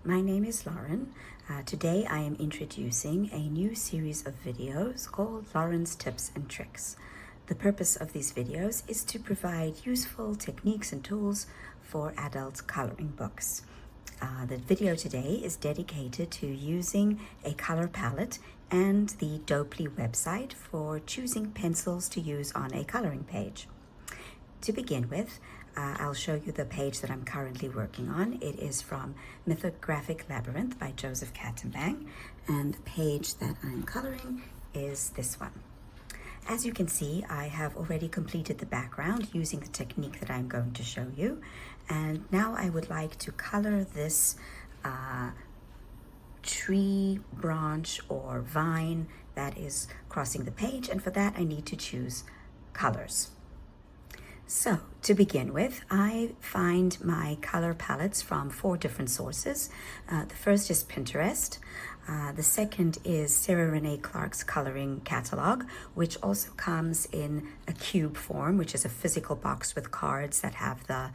My name is Lauren. Today I am introducing a new series of videos called Lauren's Tips and Tricks. The purpose of these videos is to provide useful techniques and tools for adult coloring books. The video today is dedicated to using a color palette and the Dopley website for choosing pencils to use on a coloring page. To begin with, I'll show you the page that I'm currently working on. It is from Mythographic Labyrinth by Joseph Kattenbang, and the page that I'm coloring is this one. As you can see, I have already completed the background using the technique that I'm going to show you, and now I would like to color this tree branch or vine that is crossing the page, and for that I need to choose colors. So to begin with, I find my color palettes from 4 different sources. The first is Pinterest. The second is Sarah Renee Clark's coloring catalog, which also comes in a cube form, which is a physical box with cards that have the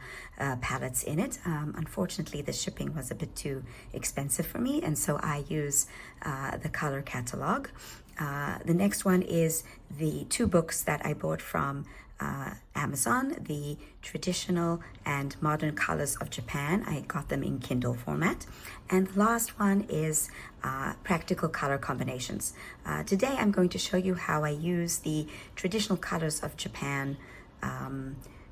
palettes in it. Unfortunately, the shipping was a bit too expensive for me, and so I use the color catalog. The next one is the 2 books that I bought from Amazon, the Traditional and Modern Colors of Japan. I got them in Kindle format. And the last one is Practical Color Combinations. Today I'm going to show you how I use the Traditional Colors of Japan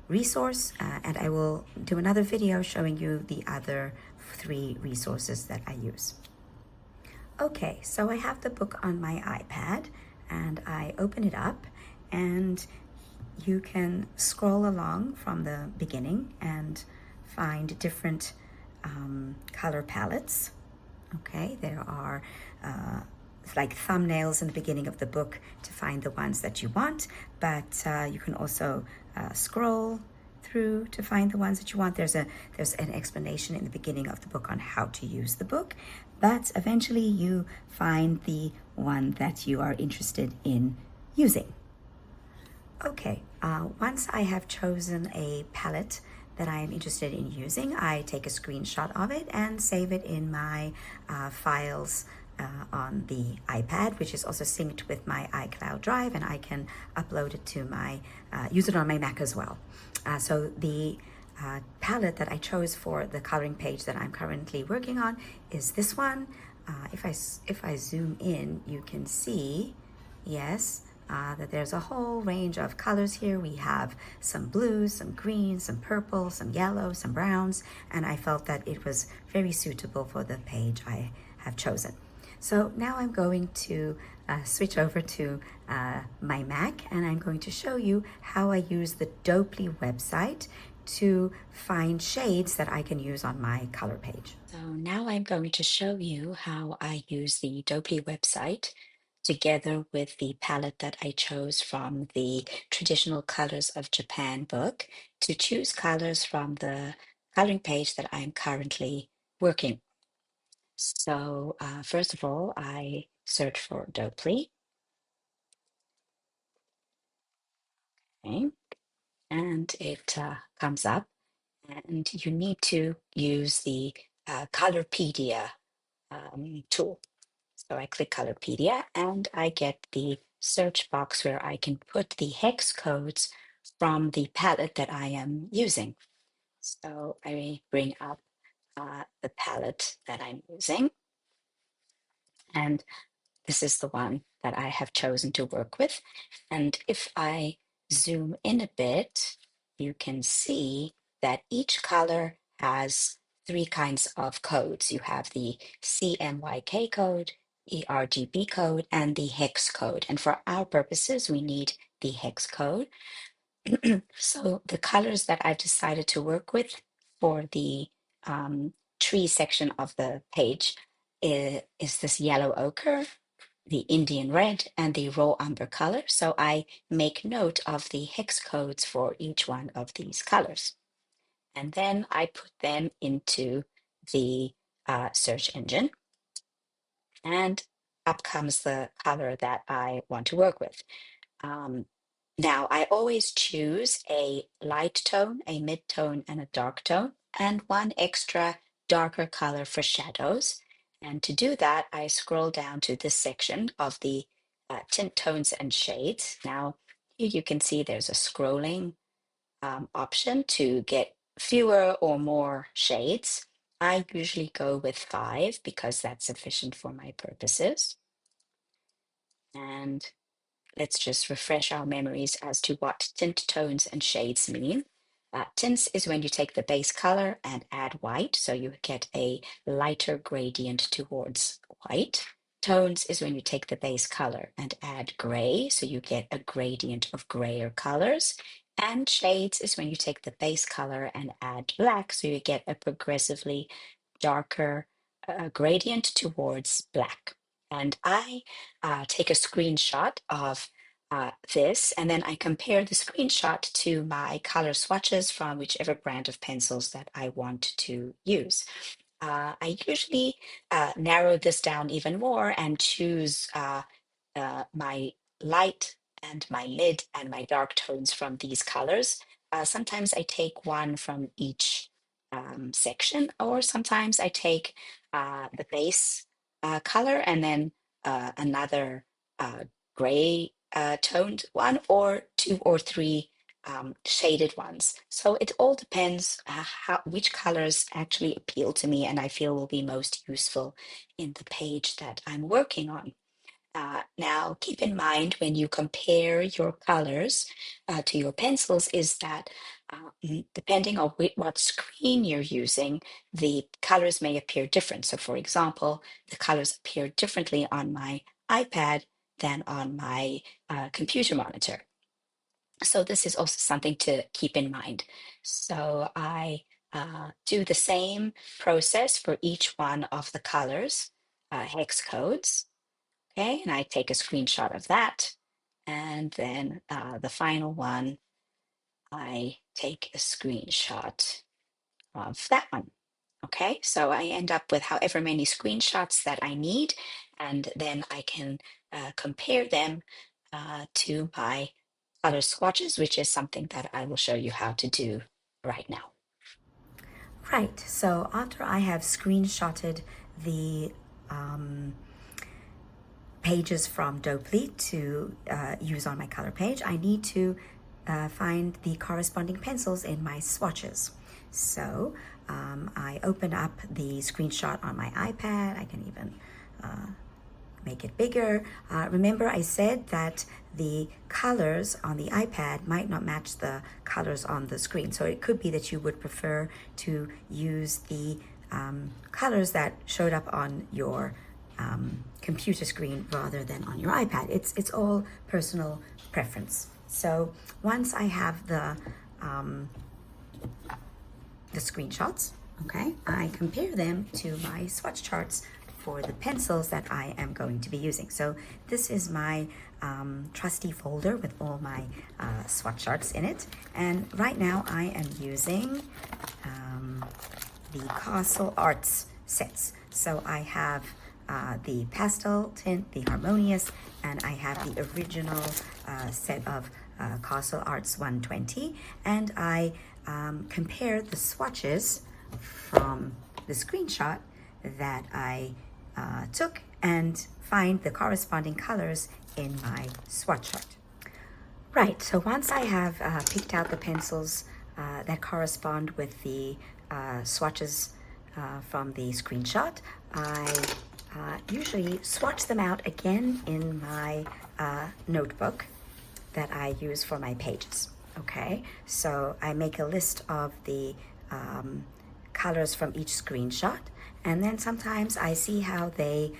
resource, and I will do another video showing you the other 3 resources that I use. Okay, so I have the book on my iPad and I open it up, and you can scroll along from the beginning and find different color palettes. Okay, there are like thumbnails in the beginning of the book to find the ones that you want, but you can also scroll through to find the ones that you want. There's an explanation in the beginning of the book on how to use the book, but eventually you find the one that you are interested in using. Okay, once I have chosen a palette that I am interested in using, I take a screenshot of it and save it in my files on the iPad, which is also synced with my iCloud Drive, and I can upload it to my, use it on my Mac as well. So the palette that I chose for the coloring page that I'm currently working on is this one. If I zoom in, you can see, yes, that there's a whole range of colors here. We have some blues, some greens, some purple, some yellow, some browns, and I felt that it was very suitable for the page I have chosen. So now I'm going to switch over to my Mac, and I'm going to show you how I use the Dopley website to find shades that I can use on my color page. So now I'm going to show you how I use the Dopley website together with the palette that I chose from the Traditional Colors of Japan book to choose colors from the coloring page that I'm currently working. So first of all, I search for Dopley. Okay, and it comes up, and you need to use the Colorpedia tool. So I click Colorpedia and I get the search box where I can put the hex codes from the palette that I am using. So I bring up the palette that I'm using, and this is the one that I have chosen to work with. And if I zoom in a bit, you can see that each color has 3 kinds of codes. You have the CMYK code, ERGB code, and the hex code. And for our purposes, we need the hex code. So the colors that I've decided to work with for the tree section of the page is this yellow ochre, the Indian red, and the raw umber color. So I make note of the hex codes for each one of these colors. And then I put them into the search engine. And up comes the color that I want to work with. Now, I always choose a light tone, a mid tone, and a dark tone, and one extra darker color for shadows. And to do that, I scroll down to this section of the tint tones and shades. Now, here you can see there's a scrolling option to get fewer or more shades. I usually go with 5 because that's sufficient for my purposes. And let's just refresh our memories as to what tint tones and shades mean. Tints is when you take the base color and add white, so you get a lighter gradient towards white. Tones is when you take the base color and add gray, so you get a gradient of grayer colors. And shades is when you take the base color and add black, so you get a progressively darker gradient towards black. And I take a screenshot of this, and then I compare the screenshot to my color swatches from whichever brand of pencils that I want to use. I usually narrow this down even more and choose my light and my mid and my dark tones from these colors. Sometimes I take one from each section, or sometimes I take the base color and then another gray toned one, or 2 or 3 shaded ones. So it all depends which colors actually appeal to me and I feel will be most useful in the page that I'm working on. Now, keep in mind when you compare your colors to your pencils is that depending on what screen you're using, the colors may appear different. So for example, the colors appear differently on my iPad than on my computer monitor. So this is also something to keep in mind. So I do the same process for each one of the colors, hex codes. Okay, and I take a screenshot of that. And then the final one, I take a screenshot of that one. Okay, so I end up with however many screenshots that I need, and then I can compare them to my color swatches, which is something that I will show you how to do right now. Right, so after I have screenshotted the pages from Dopley to use on my color page, I need to find the corresponding pencils in my swatches. So I open up the screenshot on my iPad. I can even make it bigger. Remember I said that the colors on the iPad might not match the colors on the screen. So it could be that you would prefer to use the colors that showed up on your computer screen rather than on your iPad. It's all personal preference. So once I have the screenshots, okay, I compare them to my swatch charts for the pencils that I am going to be using. So this is my trusty folder with all my swatch charts in it. And right now I am using the Castle Arts sets. So I have the pastel tint, the harmonious, and I have the original set of Castle Arts 120. And I compare the swatches from the screenshot that I took and find the corresponding colors in my swatch chart. Right, so once I have picked out the pencils that correspond with the swatches from the screenshot, I usually swatch them out again in my notebook that I use for my pages. Okay, so I make a list of the colors from each screenshot, and then sometimes I see how they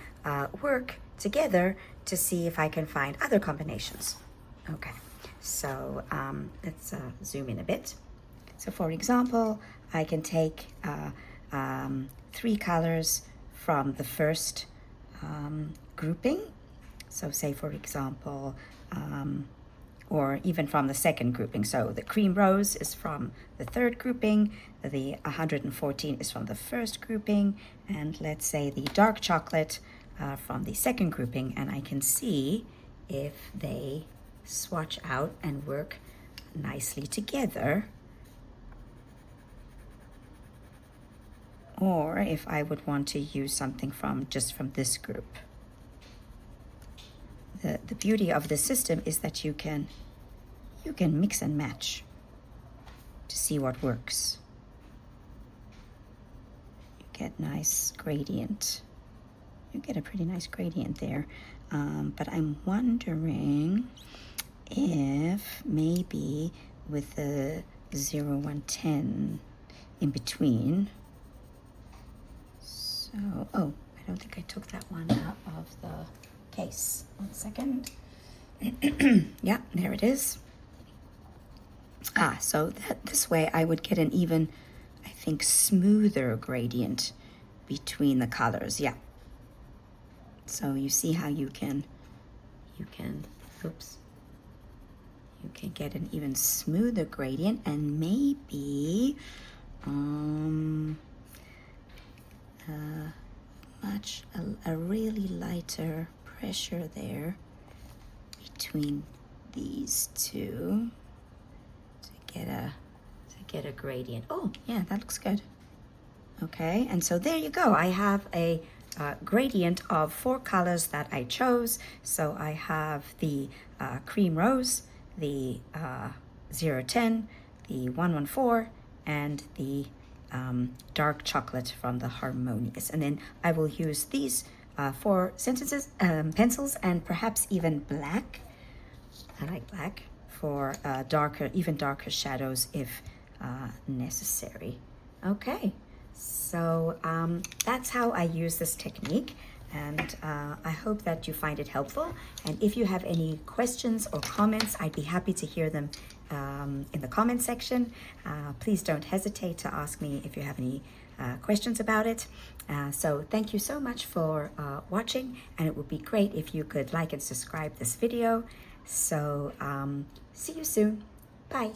work together to see if I can find other combinations. Okay, so let's zoom in a bit. So for example, I can take 3 colors from the first grouping. So say for example, or even from the second grouping. So the cream rose is from the third grouping, the 114 is from the first grouping, and let's say the dark chocolate from the second grouping, and I can see if they swatch out and work nicely together, or if I would want to use something from this group. The beauty of the system is that you can mix and match to see what works. You get nice gradient. You get a pretty nice gradient there. But I'm wondering if maybe with the 0, 1, 10 in between. So, oh, I don't think I took that one out of the case. 1 second. Yeah, there it is. So this way I would get an even, I think, smoother gradient between the colors. Yeah. So you see how you can get an even smoother gradient, and maybe a really lighter pressure there between these two to get a gradient. Oh yeah, that looks good. Okay, and so there you go. I have a gradient of 4 colors that I chose. So I have the cream rose, the 010, the 114, and the dark chocolate from the Harmonious. And then I will use these 4 pencils, and perhaps even black. I like black for even darker shadows if necessary. Okay, so that's how I use this technique, and I hope that you find it helpful. And if you have any questions or comments, I'd be happy to hear them in the comment section. Please don't hesitate to ask me if you have any questions about it. So thank you so much for watching, and it would be great if you could like and subscribe this video. So see you soon. Bye.